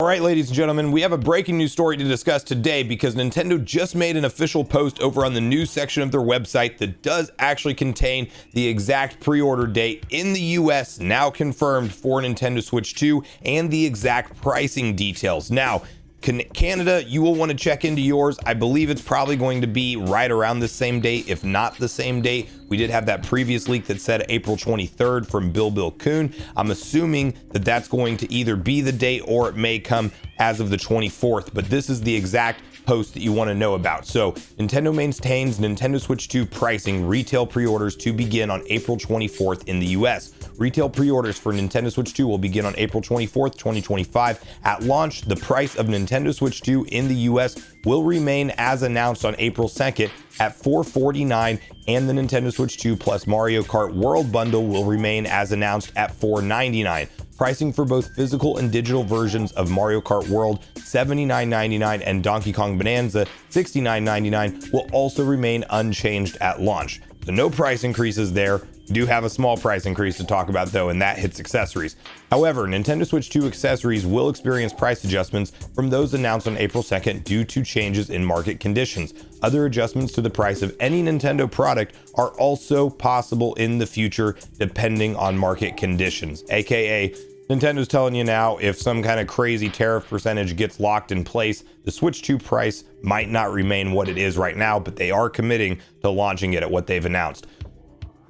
All right, ladies and gentlemen, we have a breaking news story to discuss today because Nintendo just made an official post over on the news section of their website that does actually contain the exact pre-order date in the US now confirmed for Nintendo Switch 2 and the exact pricing details. Now, Canada, you will want to check into yours. I believe it's probably going to be right around the same date, if not the same date. We did have that previous leak that said April 23rd from Bill Coon. I'm assuming that that's going to either be the date or it may come as of the 24th, but this is the exact post that you want to know about. So Nintendo maintains Nintendo Switch 2 pricing retail pre-orders to begin on April 24th in the US. Retail pre-orders for Nintendo Switch 2 will begin on April 24th, 2025. At launch, the price of Nintendo Switch 2 in the US will remain as announced on April 2nd at $449, and the Nintendo Switch 2 plus Mario Kart World Bundle will remain as announced at $499. Pricing for both physical and digital versions of Mario Kart World, $79.99, and Donkey Kong Bonanza, $69.99, will also remain unchanged at launch. So no price increases there. We do have a small price increase to talk about though, and that hits accessories. However, Nintendo Switch 2 accessories will experience price adjustments from those announced on April 2nd due to changes in market conditions. Other adjustments to the price of any Nintendo product are also possible in the future depending on market conditions, aka Nintendo's telling you now, if some kind of crazy tariff percentage gets locked in place, the Switch 2 price might not remain what it is right now, but they are committing to launching it at what they've announced.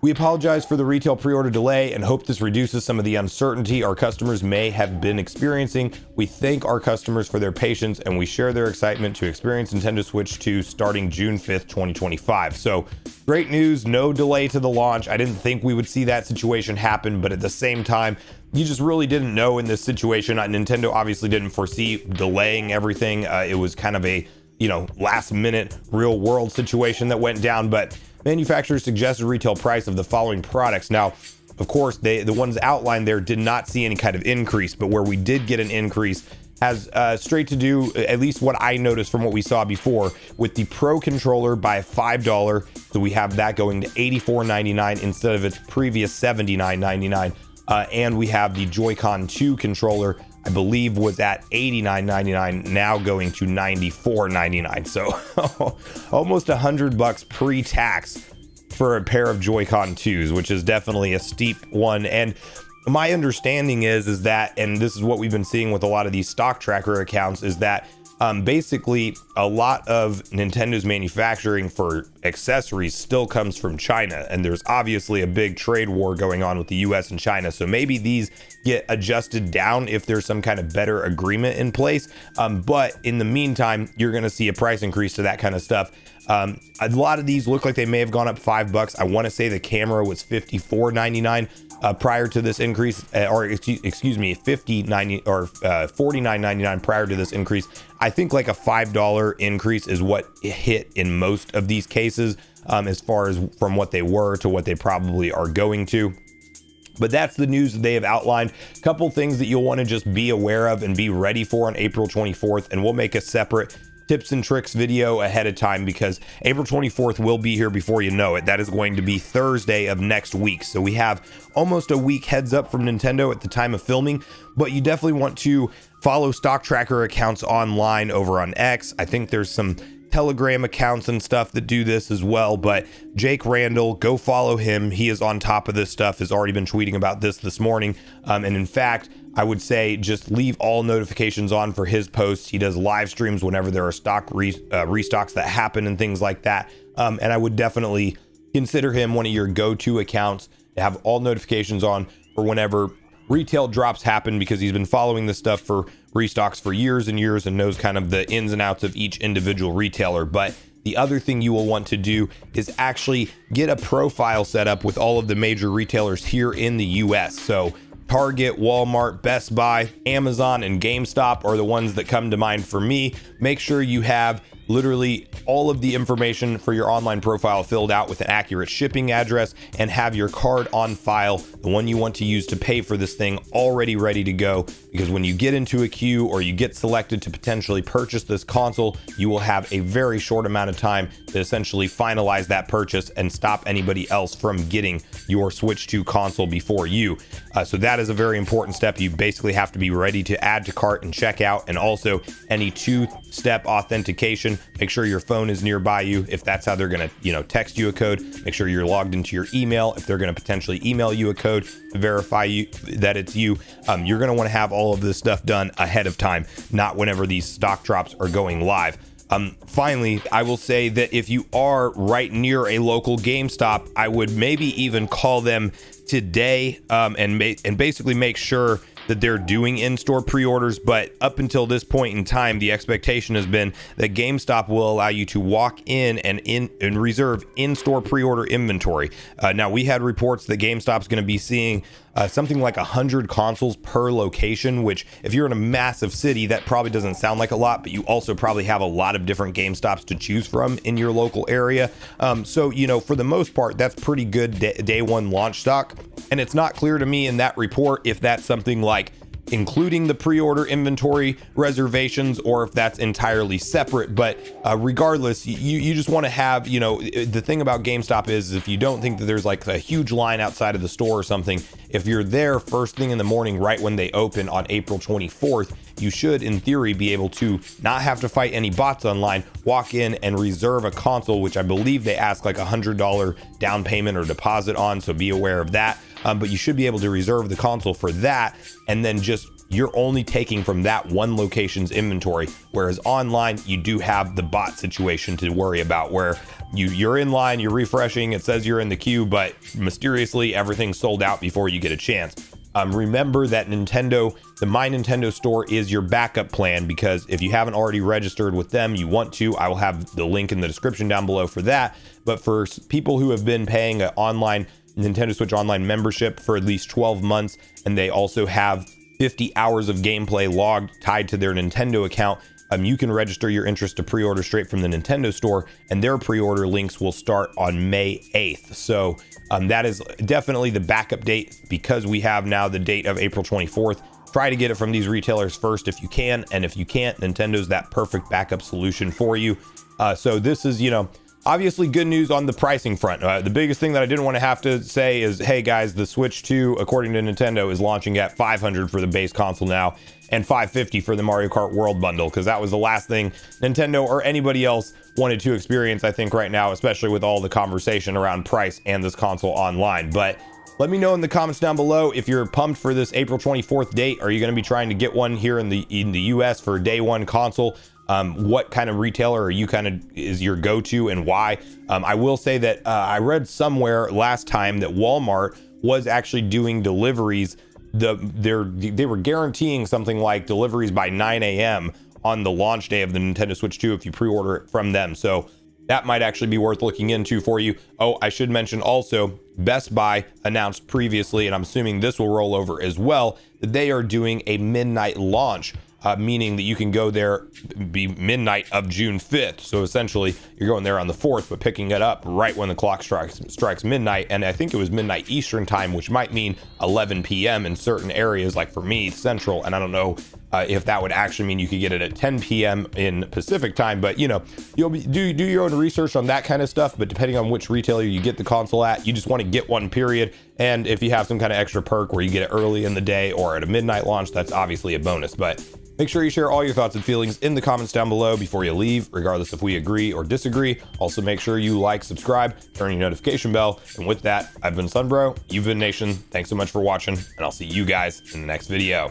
We apologize for the retail pre-order delay and hope this reduces some of the uncertainty our customers may have been experiencing. We thank our customers for their patience and we share their excitement to experience Nintendo Switch 2 starting June 5th, 2025. So great news, no delay to the launch. I didn't think we would see that situation happen, but at the same time, you just really didn't know in this situation. Nintendo obviously didn't foresee delaying everything. It was kind of a, last minute real world situation that went down, but manufacturers suggested retail price of the following products. Now, of course, the ones outlined there did not see any kind of increase, but where we did get an increase has straight to do, at least what I noticed from what we saw before, with the Pro controller by $5. So we have that going to $84.99 instead of its previous $79.99. And we have the Joy-Con 2 controller, I believe was at $89.99, now going to $94.99. So almost $100 pre-tax for a pair of Joy-Con 2s, which is definitely a steep one. And my understanding is that, and this is what we've been seeing with a lot of these stock tracker accounts, is that basically a lot of Nintendo's manufacturing for accessories still comes from China, and there's obviously a big trade war going on with the US and China, so maybe these get adjusted down if there's some kind of better agreement in place, but in the meantime you're going to see a price increase to that kind of stuff. A lot of these look like they may have gone up $5. I want to say the camera was $54.99 prior to this increase, or excuse me, $50.90 or $49.99 prior to this increase. I think like a $5 increase is what hit in most of these cases, as far as from what they were to what they probably are going to. But that's the news that they have outlined. A couple things that you'll want to just be aware of and be ready for on April 24th, and we'll make a separate tips and tricks video ahead of time because April 24th will be here before you know it. That is going to be Thursday of next week. So we have almost a week heads up from Nintendo at the time of filming, but you definitely want to follow stock tracker accounts online over on X. I think there's some Telegram accounts and stuff that do this as well, but Jake Randall, go follow him. He is on top of this stuff, has already been tweeting about this morning. And in fact, I would say just leave all notifications on for his posts. He does live streams whenever there are stock restocks that happen and things like that. And I would definitely consider him one of your go-to accounts to have all notifications on for whenever retail drops happen, because he's been following this stuff for restocks for years and years and knows kind of the ins and outs of each individual retailer. But the other thing you will want to do is actually get a profile set up with all of the major retailers here in the US. So Target, Walmart, Best Buy, Amazon, and GameStop are the ones that come to mind for me. Make sure you have literally all of the information for your online profile filled out with an accurate shipping address, and have your card on file, the one you want to use to pay for this thing, already ready to go. Because when you get into a queue or you get selected to potentially purchase this console, you will have a very short amount of time to essentially finalize that purchase and stop anybody else from getting your Switch 2 console before you. So that is a very important step. You basically have to be ready to add to cart and check out, and also any two-step authentication. Make sure your phone is nearby you if that's how they're going to, text you a code. Make sure you're logged into your email if they're going to potentially email you a code to verify you that it's you. You're going to want to have all of this stuff done ahead of time, not whenever these stock drops are going live. Finally, I will say that if you are right near a local GameStop, I would maybe even call them today, and basically make sure that they're doing in-store pre-orders. But up until this point in time, the expectation has been that GameStop will allow you to walk in and reserve in-store pre-order inventory. Now, we had reports that GameStop's going to be seeing something like 100 consoles per location, which if you're in a massive city, that probably doesn't sound like a lot, but you also probably have a lot of different GameStops to choose from in your local area. So, for the most part, that's pretty good day one launch stock. And it's not clear to me in that report if that's something like including the pre-order inventory reservations or if that's entirely separate. But regardless, you just want to have, the thing about GameStop is if you don't think that there's like a huge line outside of the store or something, if you're there first thing in the morning right when they open on April 24th, you should in theory be able to not have to fight any bots online, walk in and reserve a console, which I believe they ask like $100 down payment or deposit on, so be aware of that. But you should be able to reserve the console for that, and then you're only taking from that one location's inventory. Whereas online, you do have the bot situation to worry about, where you're in line, you're refreshing, it says you're in the queue, but mysteriously everything's sold out before you get a chance. Remember that the My Nintendo store is your backup plan, because if you haven't already registered with them, you want to, I will have the link in the description down below for that. But for people who have been paying an online Nintendo Switch Online membership for at least 12 months, and they also have 50 hours of gameplay logged tied to their Nintendo account, you can register your interest to pre-order straight from the Nintendo store, and their pre-order links will start on May 8th. So that is definitely the backup date, because we have now the date of April 24th. Try to get it from these retailers first if you can, and if you can't, Nintendo's that perfect backup solution for you. So this is, obviously good news on the pricing front. The biggest thing that I didn't want to have to say is, hey guys, the Switch 2, according to Nintendo, is launching at $500 for the base console now, and $550 for the Mario Kart World Bundle, because that was the last thing Nintendo or anybody else wanted to experience, I think, right now, especially with all the conversation around price and this console online. But let me know in the comments down below if you're pumped for this April 24th date. Are you going to be trying to get one here in the US for day one console? What kind of retailer are you is your go-to, and why? I will say that I read somewhere last time that Walmart was actually doing deliveries. They were guaranteeing something like deliveries by 9 a.m. on the launch day of the Nintendo Switch 2 if you pre-order it from them. So that might actually be worth looking into for you. Oh, I should mention also, Best Buy announced previously, and I'm assuming this will roll over as well, that they are doing a midnight launch. Meaning that you can go there, be midnight of June 5th. So essentially, you're going there on the 4th, but picking it up right when the clock strikes midnight. And I think it was midnight Eastern time, which might mean 11 p.m. in certain areas, like for me, Central. And I don't know if that would actually mean you could get it at 10 p.m. in Pacific time. But, you'll do your own research on that kind of stuff. But depending on which retailer you get the console at, you just want to get one, period. And if you have some kind of extra perk where you get it early in the day or at a midnight launch, that's obviously a bonus. But make sure you share all your thoughts and feelings in the comments down below before you leave, regardless if we agree or disagree. Also, make sure you like, subscribe, turn your notification bell. And with that, I've been Sunbro, you've been Nation. Thanks so much for watching, and I'll see you guys in the next video.